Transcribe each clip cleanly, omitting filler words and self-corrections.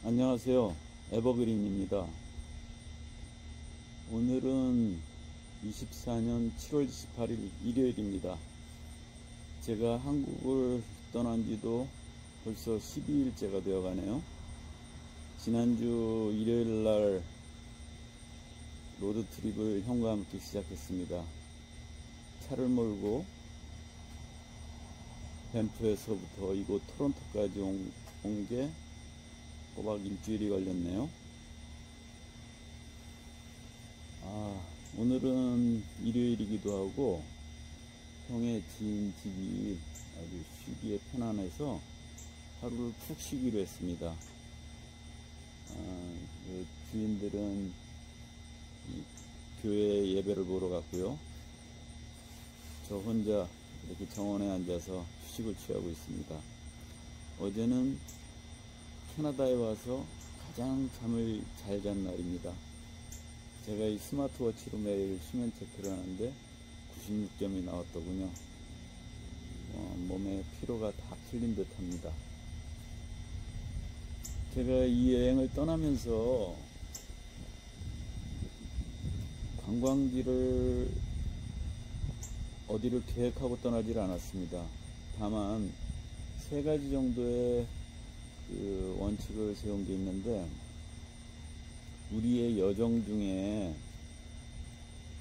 안녕하세요. 에버그린입니다. 오늘은 24년 7월 28일 일요일입니다. 제가 한국을 떠난 지도 벌써 12일째가 되어 가네요. 지난주 일요일 날 로드트립을 형과 함께 시작했습니다. 차를 몰고 밴프에서부터 이곳 토론토까지 온 게 꼬박 일주일이 걸렸네요. 오늘은 일요일이기도 하고 형의 지인 집이 아주 쉬기에 편안해서 하루를 푹 쉬기로 했습니다. 주인들은 교회 예배를 보러 갔고요. 저 혼자 이렇게 정원에 앉아서 휴식을 취하고 있습니다. 어제는 캐나다에 와서 가장 잠을 잘 잔 날입니다. 제가 이 스마트워치로 매일 수면 체크를 하는데 96점이 나왔더군요. 몸의 피로가 다 풀린 듯 합니다. 제가 이 여행을 떠나면서 관광지를 어디를 계획하고 떠나질 않았습니다. 다만 세 가지 정도의 원칙을 세운 게 있는데, 우리의 여정 중에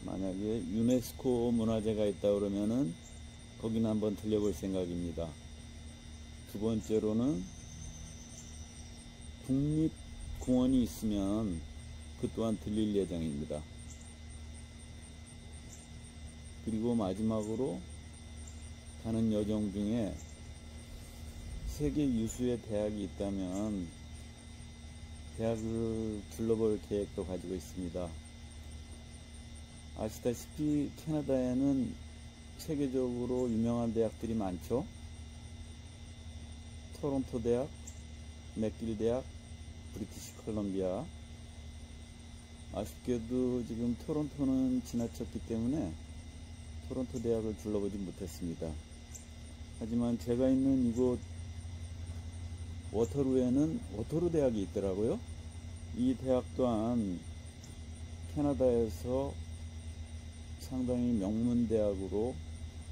만약에 유네스코 문화재가 있다 그러면은 거기는 한번 들려볼 생각입니다. 두 번째로는 국립공원이 있으면 그 또한 들릴 예정입니다. 그리고 마지막으로 가는 여정 중에 세계 유수의 대학이 있다면 대학을 둘러볼 계획도 가지고 있습니다. 아시다시피 캐나다에는 세계적으로 유명한 대학들이 많죠. 토론토 대학, 맥길 대학, 브리티시 컬럼비아. 아쉽게도 지금 토론토는 지나쳤기 때문에 토론토 대학을 둘러보지 못했습니다. 하지만 제가 있는 이곳 워터루에는 워터루 대학이 있더라고요. 이 대학 또한 캐나다에서 상당히 명문 대학으로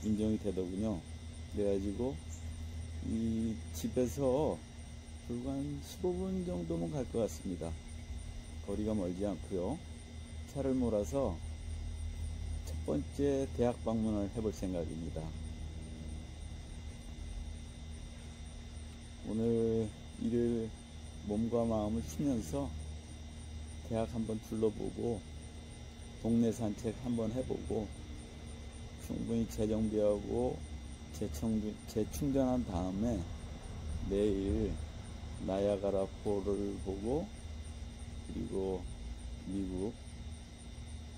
인정이 되더군요. 그래가지고 이 집에서 불과 한 15분 정도면 갈 것 같습니다. 거리가 멀지 않고요. 차를 몰아서 첫 번째 대학 방문을 해볼 생각입니다. 오늘 일요일 몸과 마음을 쉬면서 대학 한번 둘러보고 동네 산책 한번 해보고 충분히 재정비하고 재충전한 다음에 내일 나야가라 폴을 보고, 그리고 미국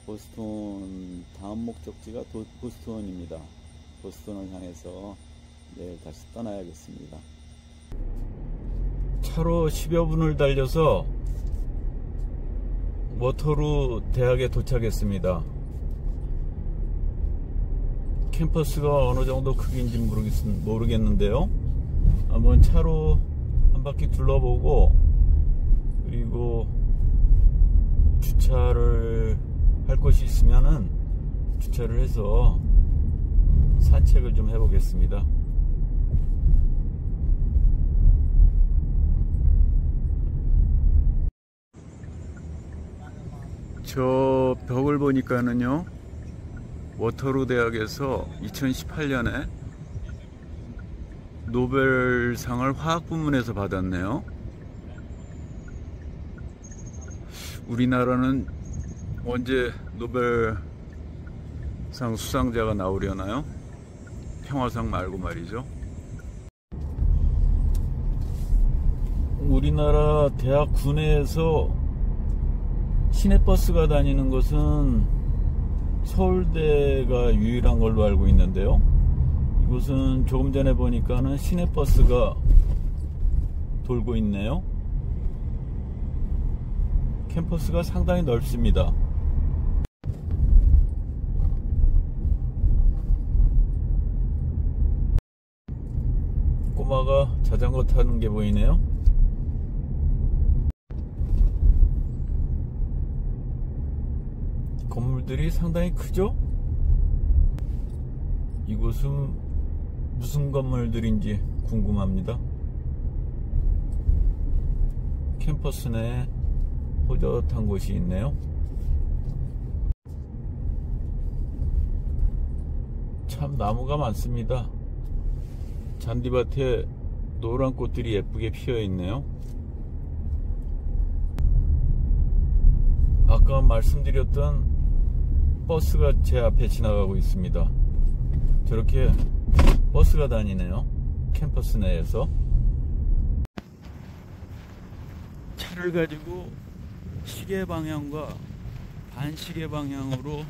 보스턴, 다음 목적지가 보스턴입니다. 보스턴을 향해서 내일 다시 떠나야겠습니다. 차로 10여 분을 달려서 워터루 대학에 도착했습니다. 캠퍼스가 어느 정도 크기인지 모르겠는데요. 한번 차로 한 바퀴 둘러보고, 그리고 주차를 할 곳이 있으면은 주차를 해서 산책을 좀 해보겠습니다. 저 벽을 보니까는요, 워터루 대학에서 2018년에 노벨상을 화학 부문에서 받았네요. 우리나라는 언제 노벨상 수상자가 나오려나요? 평화상 말고 말이죠. 우리나라 대학 구내에서 시내버스가 다니는 것은 서울대가 유일한 걸로 알고 있는데요. 이곳은 조금 전에 보니까는 시내버스가 돌고 있네요. 캠퍼스가 상당히 넓습니다. 꼬마가 자전거 타는 게 보이네요. 건물들이 상당히 크죠? 이곳은 무슨 건물들인지 궁금합니다. 캠퍼스 내에 호젓한 곳이 있네요. 참 나무가 많습니다. 잔디밭에 노란 꽃들이 예쁘게 피어 있네요. 아까 말씀드렸던 버스가 제 앞에 지나가고 있습니다. 저렇게 버스가 다니네요. 캠퍼스 내에서. 차를 가지고 시계 방향과 반시계 방향으로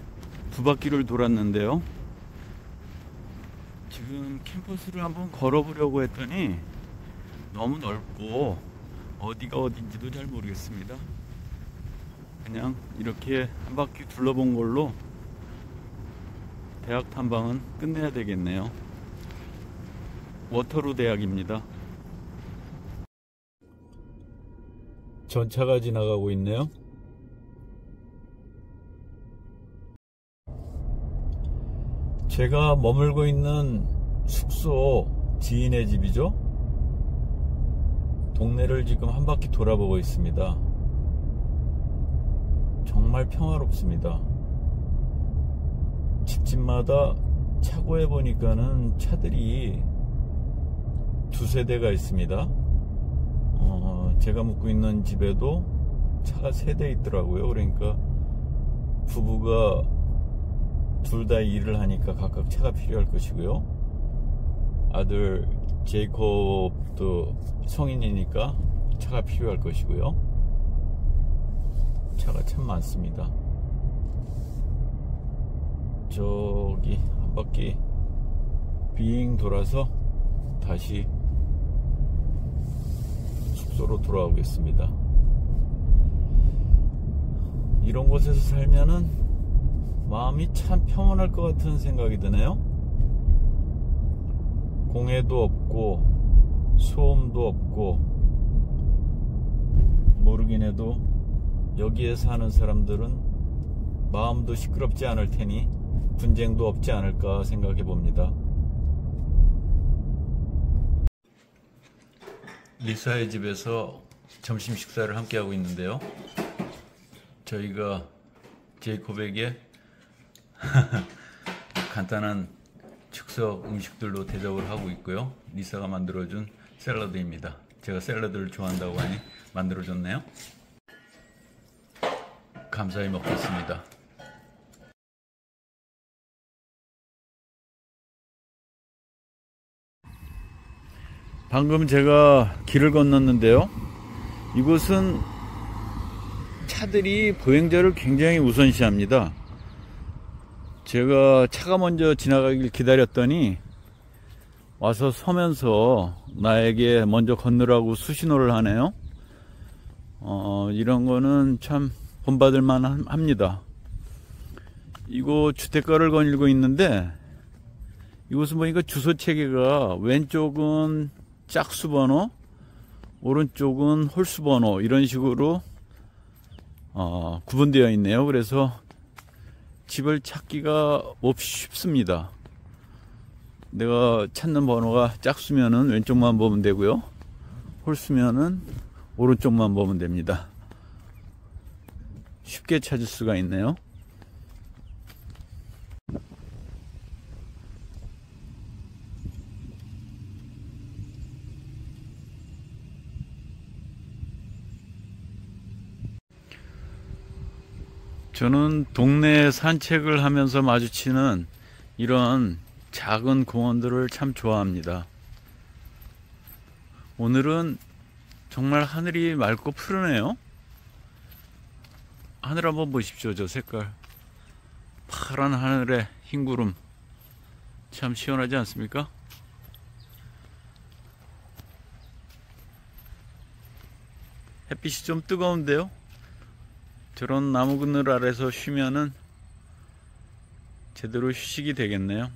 두 바퀴를 돌았는데요. 지금 캠퍼스를 한번 걸어보려고 했더니 너무 넓고 어디가 어딘지도 잘 모르겠습니다. 그냥 이렇게 한 바퀴 둘러본 걸로 대학 탐방은 끝내야 되겠네요. 워터루 대학입니다. 전차가 지나가고 있네요. 제가 머물고 있는 숙소 지인의 집이죠. 동네를 지금 한 바퀴 돌아보고 있습니다. 정말 평화롭습니다. 집집마다 차고에 보니까는 차들이 두세 대가 있습니다. 제가 묵고 있는 집에도 차가 3대 있더라고요. 그러니까 부부가 둘 다 일을 하니까 각각 차가 필요할 것이고요. 아들 제이콥도 성인이니까 차가 필요할 것이고요. 차가 참 많습니다. 저기 한 바퀴 빙 돌아서 다시 숙소로 돌아오겠습니다. 이런 곳에서 살면은 마음이 참 평온할 것 같은 생각이 드네요. 공해도 없고 소음도 없고 모르긴 해도 여기에 사는 사람들은 마음도 시끄럽지 않을 테니 분쟁도 없지 않을까 생각해 봅니다. 리사의 집에서 점심 식사를 함께 하고 있는데요. 저희가 제이콥에게 간단한 즉석 음식들로 대접을 하고 있고요. 리사가 만들어준 샐러드입니다. 제가 샐러드를 좋아한다고 하니 만들어줬네요. 감사히 먹겠습니다. 방금 제가 길을 건넜는데요. 이곳은 차들이 보행자를 굉장히 우선시합니다. 제가 차가 먼저 지나가길 기다렸더니 와서 서면서 나에게 먼저 건너라고 수신호를 하네요. 이런 거는 참 본받을 만합니다. 이곳 주택가를 거닐고 있는데 이곳은 보니까 주소 체계가 왼쪽은 짝수 번호, 오른쪽은 홀수 번호 이런 식으로 구분되어 있네요. 그래서 집을 찾기가 몹시 쉽습니다. 내가 찾는 번호가 짝수면은 왼쪽만 보면 되고요. 홀수면은 오른쪽만 보면 됩니다. 쉽게 찾을 수가 있네요. 저는 동네 산책을 하면서 마주치는 이런 작은 공원들을 참 좋아합니다. 오늘은 정말 하늘이 맑고 푸르네요. 하늘 한번 보십시오. 저 색깔 파란 하늘에 흰 구름 참 시원하지 않습니까? 햇빛이 좀 뜨거운데요. 저런 나무 그늘 아래서 쉬면은 제대로 휴식이 되겠네요.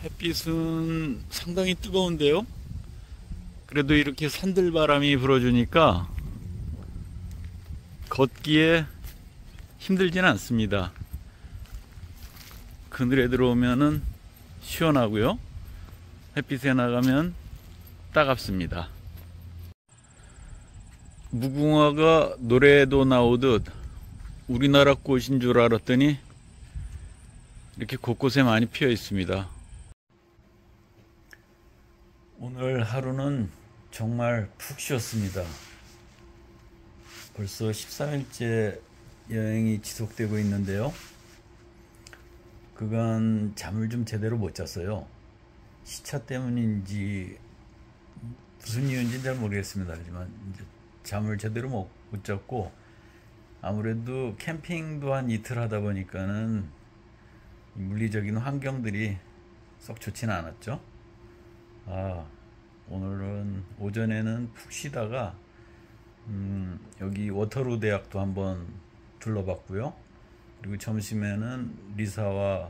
햇빛은 상당히 뜨거운데요. 그래도 이렇게 산들바람이 불어주니까 걷기에 힘들지는 않습니다. 그늘에 들어오면은 시원하고요. 햇빛에 나가면 따갑습니다. 무궁화가 노래도 나오듯 우리나라 꽃인 줄 알았더니 이렇게 곳곳에 많이 피어 있습니다. 오늘 하루는 정말 푹 쉬었습니다. 벌써 13일째 여행이 지속되고 있는데요. 그간 잠을 좀 제대로 못 잤어요. 시차 때문인지 무슨 이유인지 잘 모르겠습니다. 하지만 이제 잠을 제대로 못 잤고, 아무래도 캠핑도 한 이틀 하다 보니까는 물리적인 환경들이 썩 좋지는 않았죠. 오늘은 오전에는 푹 쉬다가 여기 워터루 대학도 한번 둘러봤고요. 그리고 점심에는 리사와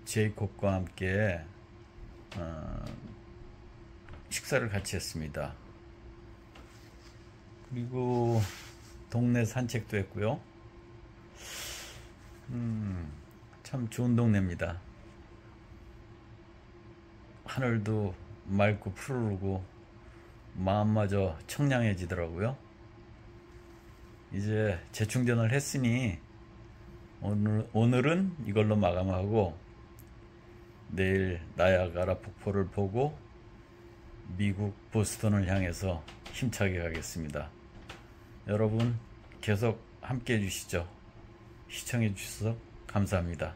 제이콥과 함께 식사를 같이 했습니다. 그리고 동네 산책도 했고요. 참 좋은 동네입니다. 하늘도 맑고 푸르르고 마음마저 청량해지더라고요. 이제 재충전을 했으니 오늘은 이걸로 마감하고 내일 나야가라 폭포를 보고 미국 보스턴을 향해서 힘차게 가겠습니다. 여러분 계속 함께 해주시죠. 시청해 주셔서 감사합니다.